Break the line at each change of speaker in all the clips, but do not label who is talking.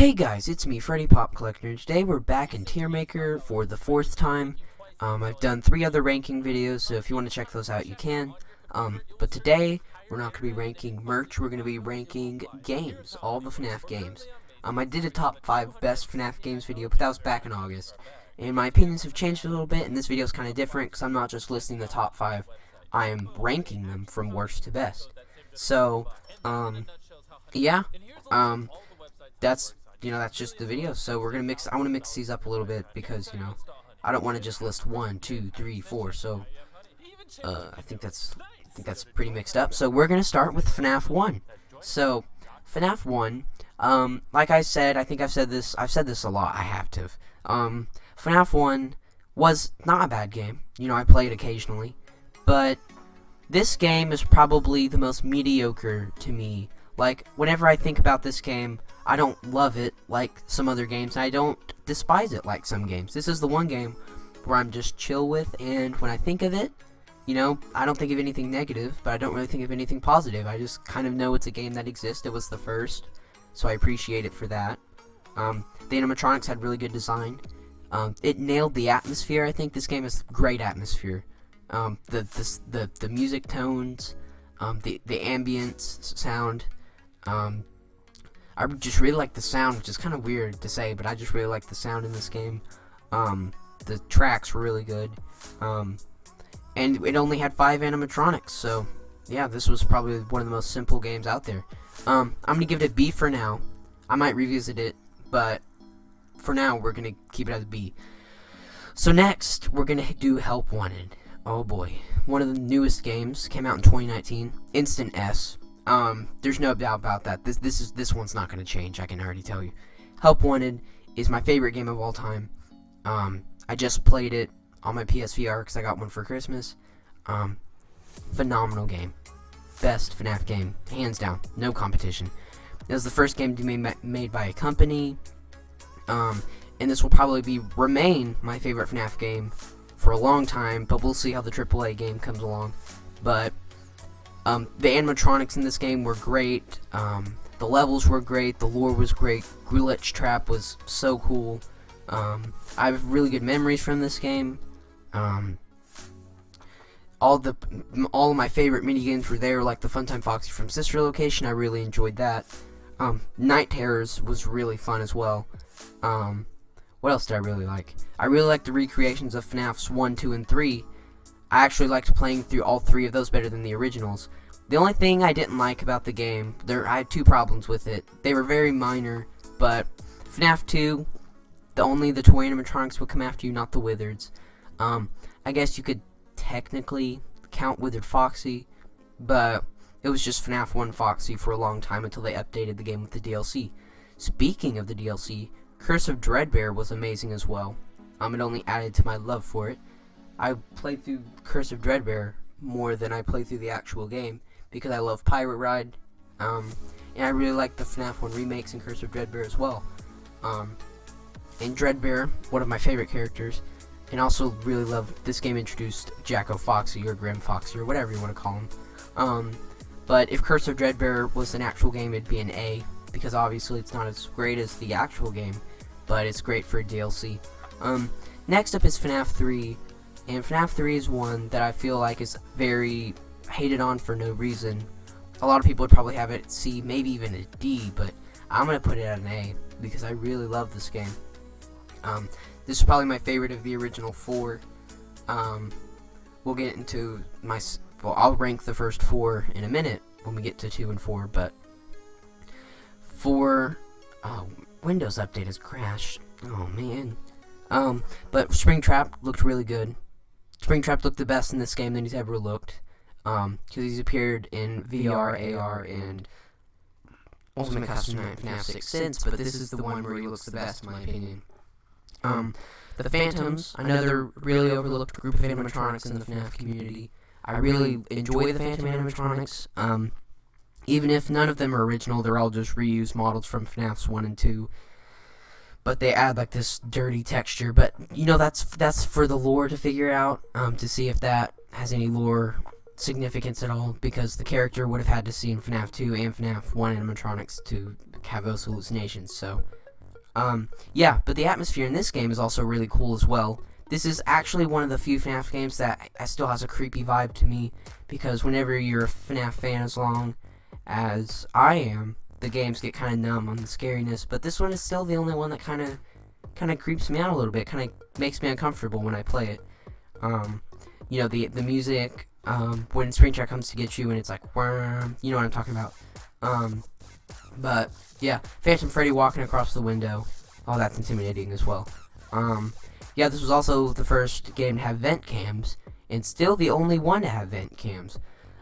Hey guys, it's me, Freddy Pop Collector, and today we're back in Tier Maker for the 4th time. I've done 3 other ranking videos, so if you want to check those out, you can. But today, we're not going to be ranking merch, we're going to be ranking games, all the FNAF games. I did a top 5 best FNAF games video, but that was back in August. And my opinions have changed a little bit, and this video is kind of different, because I'm not just listing the top 5, I am ranking them from worst to best. So, yeah, that's just the video. So we're gonna I want to mix these up a little bit because I don't want to just list 1, 2, 3, 4. So I think that's pretty mixed up. So we're gonna start with FNAF 1. So FNAF 1, like I said, I think I've said this a lot. I have to. FNAF 1 was not a bad game. I play it occasionally, but this game is probably the most mediocre to me. Like, whenever I think about this game, I don't love it like some other games, and I don't despise it like some games. This is the one game where I'm just chill with, and when I think of it, I don't think of anything negative, but I don't really think of anything positive. I just kind of know it's a game that exists. It was the first, so I appreciate it for that. The animatronics had really good design. It nailed the atmosphere. I think this game has great atmosphere. The music tones, the ambience sound. I just really like the sound, which is kind of weird to say, but I just really like the sound in this game. The tracks were really good. And it only had 5 animatronics, so yeah, this was probably one of the most simple games out there. I'm gonna give it a B for now. I might revisit it, but for now we're gonna keep it as a B. So next, we're gonna do Help Wanted. Oh boy, one of the newest games, came out in 2019. Instant S. There's no doubt about that. This one's not gonna change. I can already tell you. Help Wanted is my favorite game of all time. I just played it on my PSVR because I got one for Christmas. Phenomenal game. Best FNAF game, hands down. No competition. It was the first game to be made by a company. And this will probably remain my favorite FNAF game for a long time, but we'll see how the AAA game comes along. But the animatronics in this game were great. The levels were great. The lore was great. Glitch Trap was so cool. I have really good memories from this game. All of my favorite minigames were there, like the Funtime Foxy from Sister Location. I really enjoyed that. Night Terrors was really fun as well. What else did I really like? I really liked the recreations of FNAFs 1, 2, and 3. I actually liked playing through all 3 of those better than the originals. The only thing I didn't like about the game, I had 2 problems with it. They were very minor, but FNAF 2, only the toy animatronics would come after you, not the Wizards. I guess you could technically count Withered Foxy, but it was just FNAF 1 Foxy for a long time until they updated the game with the DLC. Speaking of the DLC, Curse of Dreadbear was amazing as well. It only added to my love for it. I played through Curse of Dreadbear more than I played through the actual game because I love Pirate Ride, and I really like the FNAF 1 remakes and Curse of Dreadbear as well. And Dreadbear, one of my favorite characters, and also really love this game introduced Jacko Foxy or Grim Foxy or whatever you want to call him. But if Curse of Dreadbear was an actual game, it'd be an A, because obviously it's not as great as the actual game, but it's great for DLC. Next up is FNAF 3. And FNAF 3 is one that I feel like is very hated on for no reason. A lot of people would probably have it at C, maybe even a D, but I'm going to put it at an A because I really love this game. This is probably my favorite of the original 4. We'll get into I'll rank the first 4 in a minute when we get to 2 and 4, but Windows update has crashed. Oh man. But Springtrap looked really good. Springtrap looked the best in this game than he's ever looked, because he's appeared in VR, AR, and Ultimate Custom Night FNAF 6 since, but this is the one where he looks the best in my opinion. The Phantoms, another really overlooked group of animatronics in the FNAF community. I really enjoy the Phantom animatronics. Even if none of them are original, they're all just reused models from FNAFs 1 and 2. But they add like this dirty texture, but that's for the lore to figure out, to see if that has any lore significance at all, because the character would have had to see in FNAF 2 and FNAF 1 animatronics to have those hallucinations, so Yeah, but the atmosphere in this game is also really cool as well. This is actually one of the few FNAF games that still has a creepy vibe to me, because whenever you're a FNAF fan as long as I am, the games get kind of numb on the scariness, but this one is still the only one that kind of creeps me out a little bit, kind of makes me uncomfortable when I play it. You know, the music, when Springtrap comes to get you and it's like, worm, you know what I'm talking about. But yeah, Phantom Freddy walking across the window, oh, that's intimidating as well. Yeah, this was also the first game to have vent cams, and still the only one to have vent cams.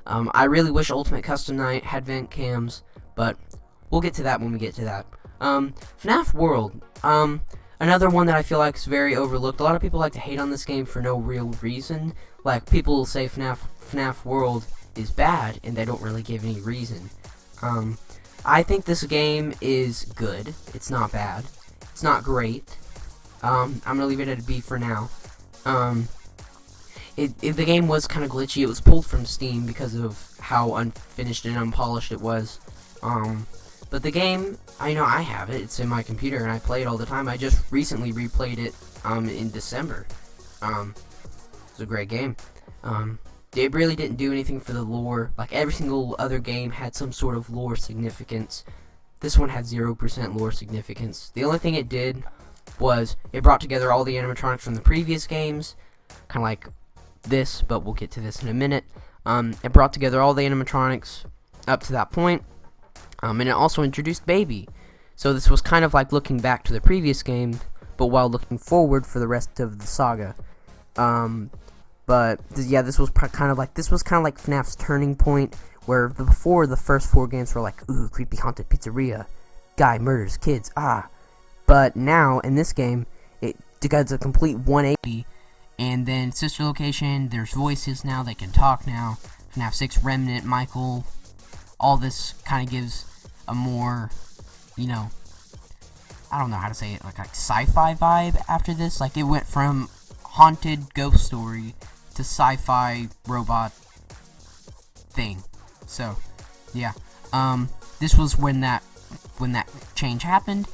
I really wish Ultimate Custom Night had vent cams, but we'll get to that when we get to that. FNAF World, another one that I feel like is very overlooked. A lot of people like to hate on this game for no real reason. Like, people will say FNAF World is bad, and they don't really give any reason. I think this game is good. It's not bad. It's not great. I'm gonna leave it at a B for now. The game was kind of glitchy. It was pulled from Steam because of how unfinished and unpolished it was. But the game, I know I have it. It's in my computer and I play it all the time. I just recently replayed it in December. It's a great game. It really didn't do anything for the lore. Like, every single other game had some sort of lore significance. This one had 0% lore significance. The only thing it did was it brought together all the animatronics from the previous games, kind of like this, but we'll get to this in a minute. It brought together all the animatronics up to that point, and it also introduced Baby. So this was kind of like looking back to the previous game, but while looking forward for the rest of the saga. But yeah, this was kind of like FNAF's turning point, where before the first 4 games were like, ooh, creepy haunted pizzeria, guy murders kids, ah. But now in this game, it does a complete 180, and then sister location, there's voices now, they can talk now. FNAF 6 Remnant, Michael, all this kind of gives a more, you know, I don't know how to say it, like sci-fi vibe after this. Like, it went from haunted ghost story to sci-fi robot thing. So yeah, this was when that change happened.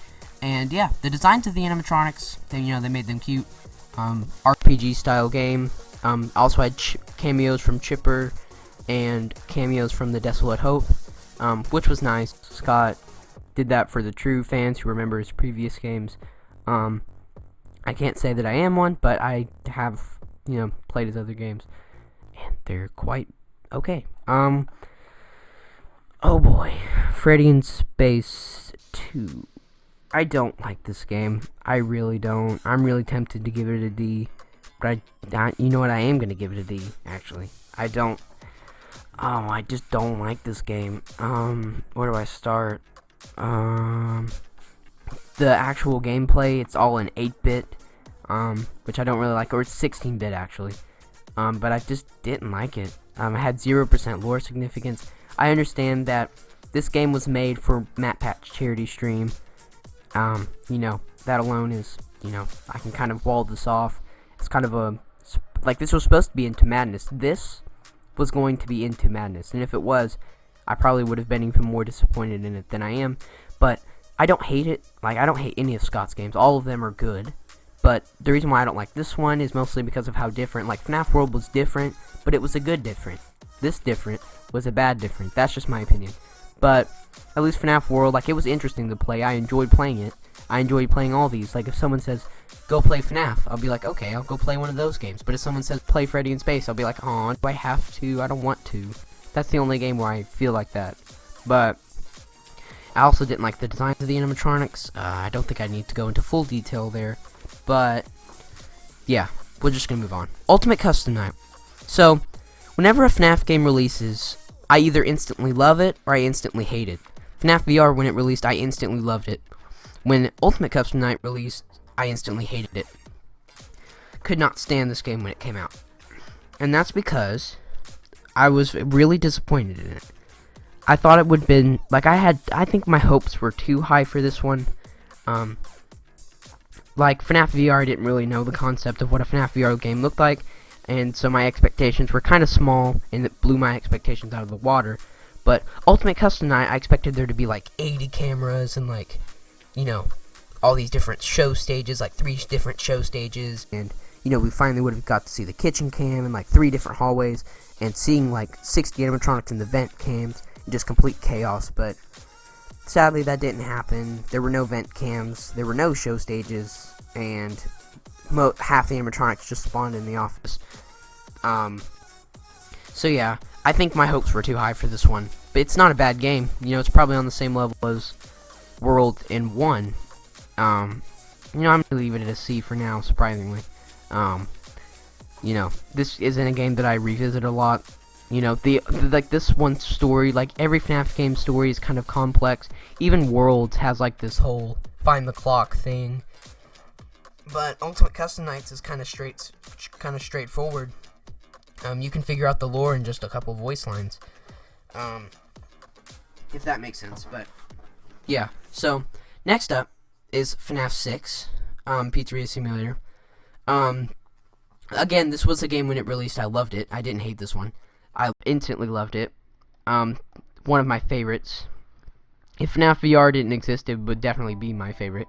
And yeah, the designs of the animatronics, they made them cute. RPG style game. Also had cameos from Chipper and cameos from the Desolate Hope, which was nice. Scott did that for the true fans who remember his previous games. I can't say that I am one, but I have, played his other games, and they're quite okay. Oh boy, Freddy in Space 2. I don't like this game. I really don't. I'm really tempted to give it a D, but you know what? I am gonna give it a D. Actually, I don't. Oh, I just don't like this game. Where do I start? The actual gameplay, it's all in 8-bit, which I don't really like, or it's 16-bit actually. But I just didn't like it. It had 0% lore significance. I understand that this game was made for Matt Pat's charity stream. That alone is, I can kind of wall this off. It's kind of this was supposed to be Into Madness. This was going to be Into Madness, and if it was, I probably would have been even more disappointed in it than I am. But I don't hate it. Like, I don't hate any of Scott's games. All of them are good. But the reason why I don't like this one is mostly because of how different. Like, FNAF World was different, but it was a good different. This different was a bad different. That's just my opinion. But at least FNAF World, like, it was interesting to play. I enjoyed playing it. I enjoyed playing all these. Like, if someone says, go play FNAF, I'll be like, okay, I'll go play one of those games. But if someone says, play Freddy in Space, I'll be like, aw, do I have to? I don't want to. That's the only game where I feel like that. But I also didn't like the designs of the animatronics. I don't think I need to go into full detail there. But yeah, we're just gonna move on. Ultimate Custom Night. So, whenever a FNAF game releases, I either instantly love it or I instantly hate it. FNAF VR, when it released, I instantly loved it. When Ultimate Custom Night released, I instantly hated it. Could not stand this game when it came out. And that's because I was really disappointed in it. I thought it would have been, I think my hopes were too high for this one. Like, FNAF VR, I didn't really know the concept of what a FNAF VR game looked like, and so my expectations were kind of small, and it blew my expectations out of the water. But Ultimate Custom Night, I expected there to be, 80 cameras, and, all these different show stages, like 3 different show stages, and we finally would have got to see the kitchen cam and like 3 different hallways, and seeing like 60 animatronics in the vent cams, just complete chaos. But sadly, that didn't happen. There were no vent cams, there were no show stages, and half the animatronics just spawned in the office. So yeah, I think my hopes were too high for this one, but it's not a bad game. It's probably on the same level as World in 1. I'm gonna leave it at a C for now, surprisingly. This isn't a game that I revisit a lot. Like this one story, like every FNAF game story is kind of complex. Even Worlds has like this whole find the clock thing. But Ultimate Custom Nights is kind of straightforward. You can figure out the lore in just a couple voice lines. If that makes sense, but yeah. So next up is FNAF 6, Pizzeria Simulator. Again, this was a game when it released. I loved it. I didn't hate this one. I instantly loved it. One of my favorites. If FNAF VR didn't exist, it would definitely be my favorite.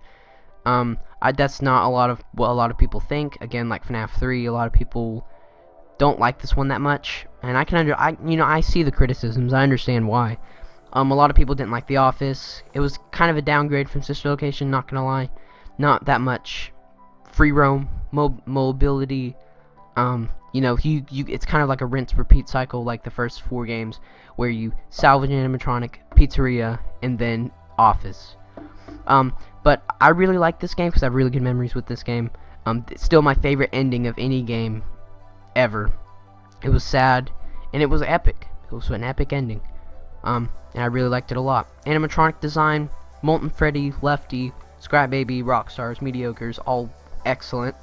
That's not a lot of what a lot of people think. Again, like FNAF 3, a lot of people don't like this one that much, and I see the criticisms. I understand why. A lot of people didn't like The Office. It was kind of a downgrade from Sister Location, not gonna lie. Not that much free roam, mobility. It's kind of like a rinse repeat cycle, like the first 4 games, where you salvage an animatronic, pizzeria, and then Office. But I really like this game because I have really good memories with this game. It's still my favorite ending of any game ever. It was sad, and it was epic. It was an epic ending. And I really liked it a lot. Animatronic design, Molten Freddy, Lefty, Scrap Baby, Rockstars, Mediocres, all excellent.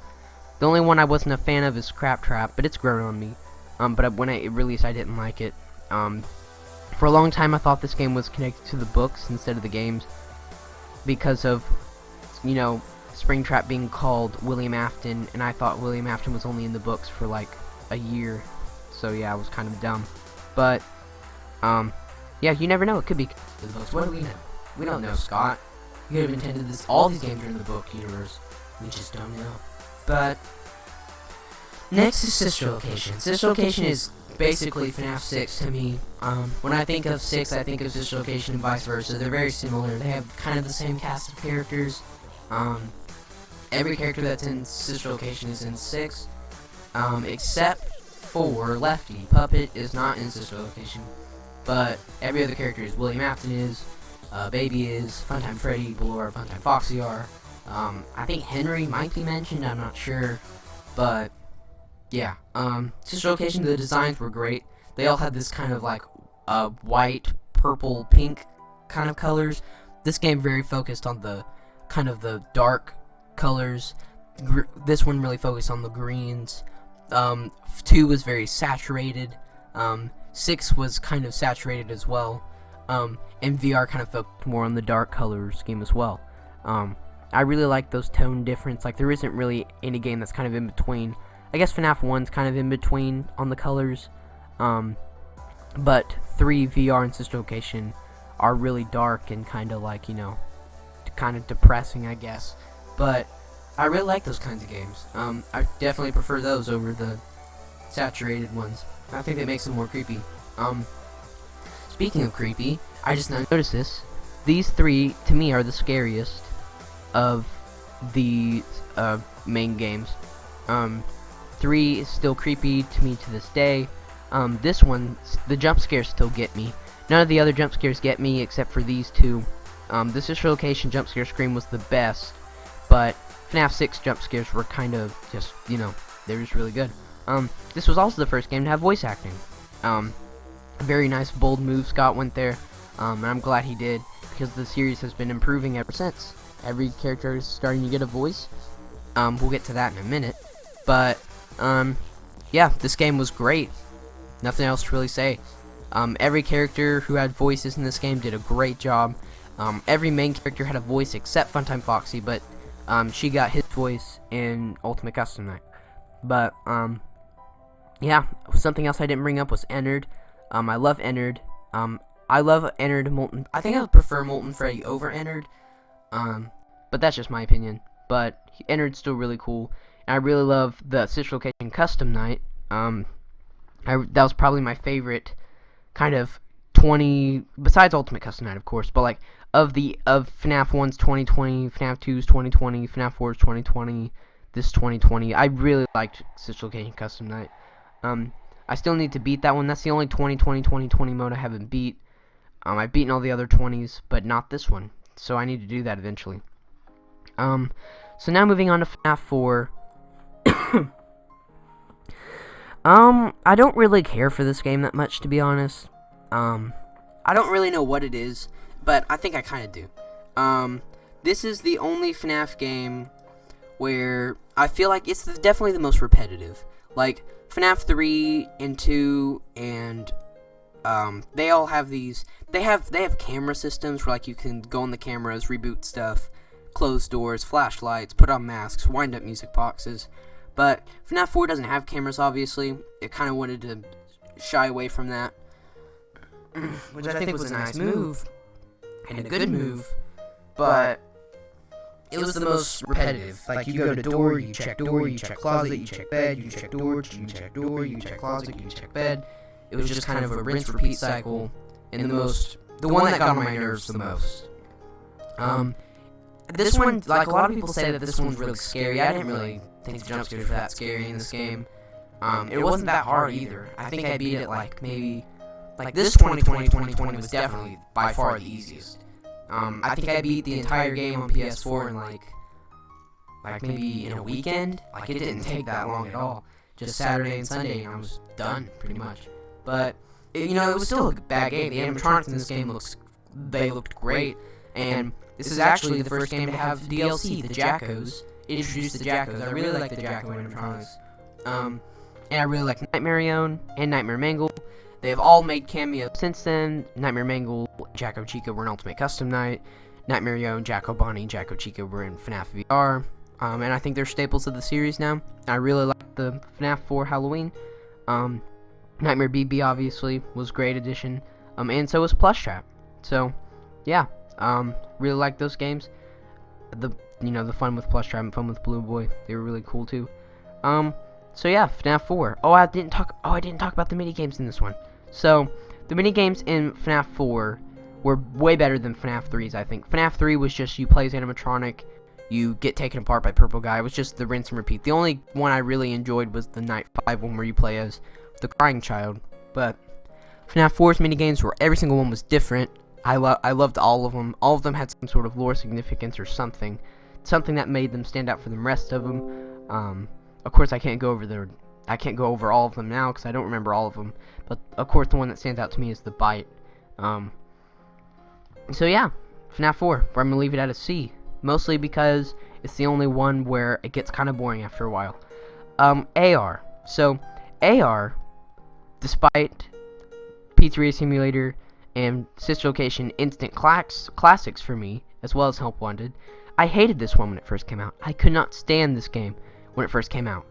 The only one I wasn't a fan of is Crap Trap, but it's grown on me. But when it released, I didn't like it. For a long time, I thought this game was connected to the books instead of the games, because of, Springtrap being called William Afton, and I thought William Afton was only in the books for like a year. So yeah, I was kind of dumb. But yeah, you never know. It could be the books. What do we know? We don't know, Scott. You could have intended this. All these games are in the book universe. We just don't know. But next is Sister Location. Sister Location is basically FNAF 6 to me. When I think of 6, I think of Sister Location and vice versa. They're very similar. They have kind of the same cast of characters. Every character that's in Sister Location is in 6, except for Lefty. Puppet is not in Sister Location, but every other character is. William Afton is, Baby is, Funtime Freddy, Ballora, Funtime Foxy are. I think Henry might be mentioned, I'm not sure, but yeah. Sister Location, the designs were great. They all had this kind of like white, purple, pink kind of colors. This game very focused on the kind of the dark colors. This one really focused on the greens. 2 was very saturated. 6 was kind of saturated as well. And VR kind of focused more on the dark color scheme as well. I really like those tone difference. Like, there isn't really any game that's kind of in between. I guess FNAF 1's kind of in between on the colors. But 3, VR, and Sister Location are really dark and kind of like, kind of depressing, I guess. But I really like those kinds of games. I definitely prefer those over the saturated ones. I think that makes them more creepy. Speaking of creepy, I just noticed this. These 3, to me, are the scariest of the main games. 3 is still creepy to me to this day. This one, the jump scares still get me. None of the other jump scares get me except for these 2. The Sister Location jump scare scream was the best, but FNAF 6 jump scares were kind of just, they were just really good. This was also the first game to have voice acting. Very nice, bold move. Scott went there, and I'm glad he did, because the series has been improving ever since. Every character is starting to get a voice. We'll get to that in a minute. But, yeah, this game was great. Nothing else to really say. Every character who had voices in this game did a great job. Every main character had a voice except Funtime Foxy, but she got his voice in Ultimate Custom Night. But, yeah, something else I didn't bring up was Ennard. I love Ennard. I love Ennard Molten. I think I would prefer Molten Freddy over Ennard. but that's just my opinion. But Ennard's still really cool, and I really love the Citrus Location Custom Night. That was probably my favorite kind of 20, besides Ultimate Custom Night, of course, but like of FNAF 1's 2020, FNAF 2's 2020, FNAF 4's 2020, this 2020. I really liked Citrus Location Custom Night. I still need to beat that one. That's the only 2020 mode I haven't beat. I've beaten all the other 20s, but not this one. So I need to do that eventually. So now moving on to FNAF 4. I don't really care for this game that much, to be honest. I don't really know what it is, but I think I kind of do. This is the only FNAF game where I feel like it's definitely the most repetitive. Like, FNAF 3 and 2 and they all have these, they have camera systems where like you can go on the cameras, reboot stuff, close doors, flashlights, put on masks, wind up music boxes. But FNAF 4 doesn't have cameras, obviously. It kind of wanted to shy away from that, which I think was a nice move and a good move, but it was the most repetitive. Like, you go to door, you check closet, you check bed, you check door, you check door, you check closet, you check bed. It was just kind of a rinse-repeat cycle, and the one that got on my nerves the most. This one, like, a lot of people say that this one's really scary. I didn't really think the jump scares were that scary in this game. It wasn't that hard either. I think I beat it like maybe, like this 2020 was definitely by far the easiest. I think I beat the entire game on PS4 in like maybe in a weekend. Like, it didn't take that long at all. Just Saturday and Sunday, and I was done pretty much. But it was still a bad game. The animatronics in this game looked great, and this is actually the first game to have DLC, the Jackos. It introduced the Jackos. I really like the Jacko animatronics. And I really like Nightmare Ione and Nightmare Mangle. They have all made cameos since then. Nightmare Mangle, Jacko Chica were in Ultimate Custom Night. Nightmare Ione, Jacko Bonnie, and Jacko Chica were in FNAF VR. And I think they're staples of the series now. I really like the FNAF 4 Halloween. Nightmare BB obviously was a great addition. And so was Plush Trap. So, yeah. Really like those games. The fun with Plush Trap and fun with Blue Boy, they were really cool too. So yeah, FNAF 4. I didn't talk about the mini games in this one. So the mini games in FNAF 4 were way better than FNAF 3's, I think. FNAF 3 was just you play as animatronic, you get taken apart by Purple Guy. It was just the rinse and repeat. The only one I really enjoyed was the Night 5 one where you play as the crying child. But FNAF 4's mini games were, every single one was different. I loved all of them. All of them had some sort of lore significance or something that made them stand out from the rest of them. Of course, I can't go over all of them now because I don't remember all of them. But of course, the one that stands out to me is the Bite. So yeah, FNAF 4. Where I'm gonna leave it at a C, mostly because it's the only one where it gets kind of boring after a while. AR. So AR, despite Pizzeria Simulator and Sister Location instant classics for me, as well as Help Wanted, I hated this one when it first came out. I could not stand this game when it first came out.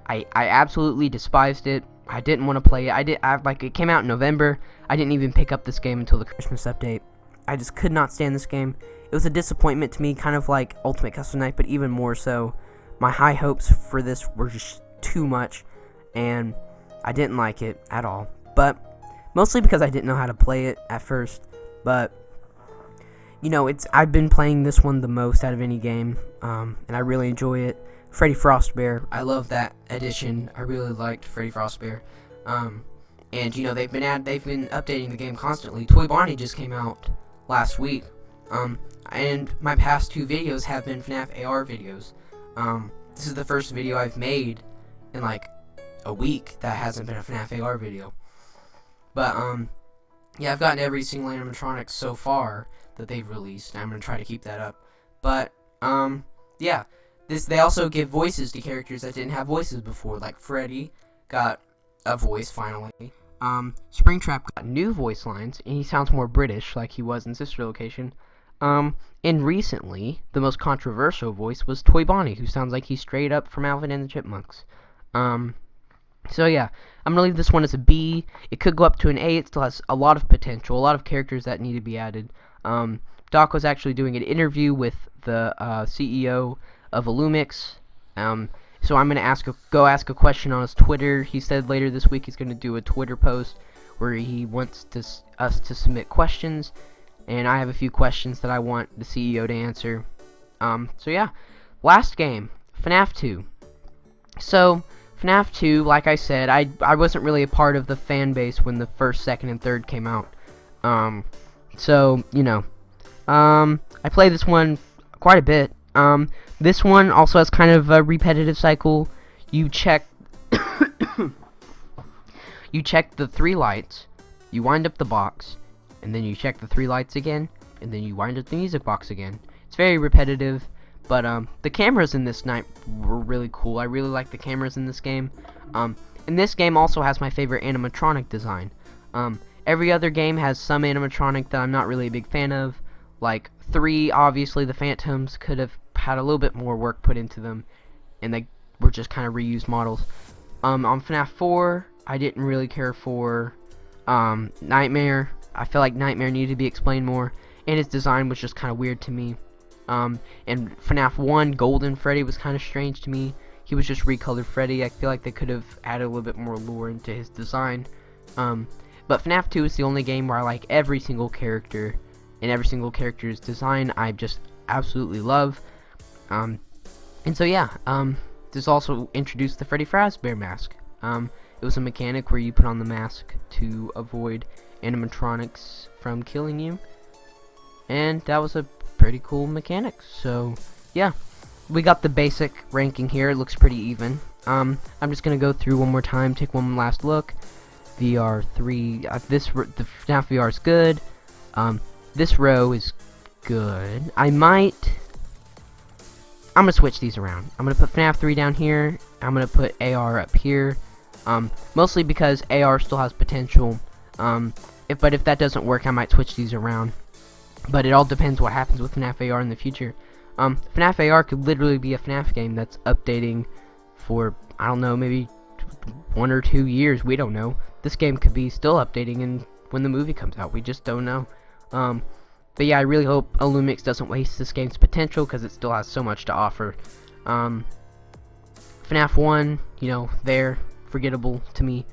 I absolutely despised it. I didn't want to play it. It came out in November. I didn't even pick up this game until the Christmas update. I just could not stand this game. It was a disappointment to me, kind of like Ultimate Custom Night, but even more so. My high hopes for this were just too much, and I didn't like it at all. But mostly because I didn't know how to play it at first. But I've been playing this one the most out of any game, and I really enjoy it. Freddy Frostbear, I love that addition. I really liked Freddy Frostbear. And they've been updating the game constantly. Toy Bonnie just came out last week. And my past 2 videos have been FNAF AR videos. This is the first video I've made in like a week that hasn't been a FNAF AR video. But yeah, I've gotten every single animatronic so far that they've released, and I'm gonna try to keep that up. But yeah, they also give voices to characters that didn't have voices before. Like Freddy got a voice finally. Springtrap got new voice lines, and he sounds more British, like he was in Sister Location. And recently, the most controversial voice was Toy Bonnie, who sounds like he's straight up from Alvin and the Chipmunks. So yeah, I'm gonna leave this one as a B. It could go up to an A. It still has a lot of potential, a lot of characters that need to be added. Doc was actually doing an interview with the CEO of Illumix. So I'm gonna go ask a question on his Twitter. He said later this week he's gonna do a Twitter post where he wants us to submit questions, and I have a few questions that I want the CEO to answer. So yeah, last game, FNAF 2. So FNAF 2, like I said, I wasn't really a part of the fan base when the first, second, and third came out. So you know, I played this one quite a bit. This one also has kind of a repetitive cycle. You check you check the 3 lights, you wind up the box, and then you check the 3 lights again, and then you wind up the music box again. It's very repetitive, but the cameras in this night were really cool. I really like the cameras in this game. And this game also has my favorite animatronic design. Every other game has some animatronic that I'm not really a big fan of. Like 3, obviously the Phantoms could have had a little bit more work put into them, and they were just kind of reused models. On FNAF 4, I didn't really care for Nightmare. I feel like Nightmare needed to be explained more, and his design was just kind of weird to me. And FNAF 1, Golden Freddy was kind of strange to me. He was just recolored Freddy. I feel like they could have added a little bit more lore into his design. But FNAF 2 is the only game where I like every single character, and every single character's design I just absolutely love. And so yeah, this also introduced the Freddy Fazbear mask. It was a mechanic where you put on the mask to avoid animatronics from killing you, and that was a pretty cool mechanic. So yeah, we got the basic ranking here. It looks pretty even. I'm just gonna go through one more time, take one last look. VR 3, the FNAF VR is good. This row is good. I'm gonna switch these around. I'm gonna put FNAF 3 down here. I'm gonna put AR up here. Mostly because AR still has potential. But if that doesn't work, I might switch these around. But it all depends what happens with FNAF AR in the future. FNAF AR could literally be a FNAF game that's updating for, I don't know, maybe 1 or 2 years. We don't know. This game could be still updating when the movie comes out. We just don't know. But yeah, I really hope Illumix doesn't waste this game's potential, because it still has so much to offer. FNAF 1, you know, they're forgettable to me.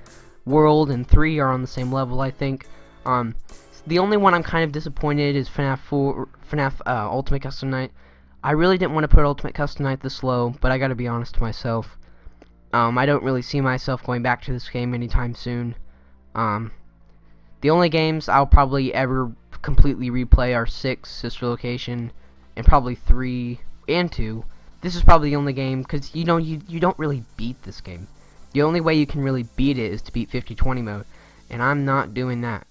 World and 3 are on the same level, I think. The only one I'm kind of disappointed is FNAF Ultimate Custom Night. I really didn't want to put Ultimate Custom Night this low, but I gotta be honest to myself. I don't really see myself going back to this game anytime soon. The only games I'll probably ever completely replay are 6, Sister Location, and probably 3 and 2. This is probably the only game, because you know, you don't really beat this game. The only way you can really beat it is to beat 50/20 mode, and I'm not doing that.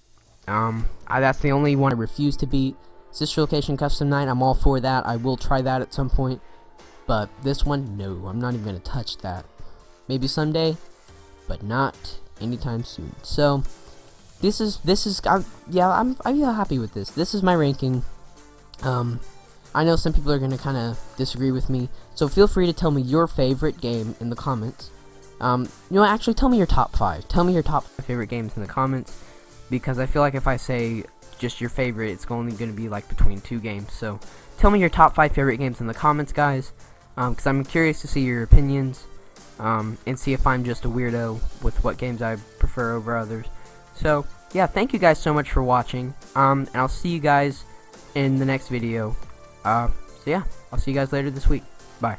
That's the only one I refuse to beat. Sister Location Custom Night, I'm all for that. I will try that at some point, but this one, no, I'm not even gonna touch that. Maybe someday, but not anytime soon. So this is I'm happy with this. This is my ranking. I know some people are gonna kind of disagree with me, so feel free to tell me your favorite game in the comments. You know, actually, tell me your top 5. Tell me your top 5 favorite games in the comments, because I feel like if I say just your favorite, it's only going to be like between 2 games. So tell me your top 5 favorite games in the comments, guys, because I'm curious to see your opinions, and see if I'm just a weirdo with what games I prefer over others. So yeah, thank you guys so much for watching, and I'll see you guys in the next video. So yeah, I'll see you guys later this week. Bye.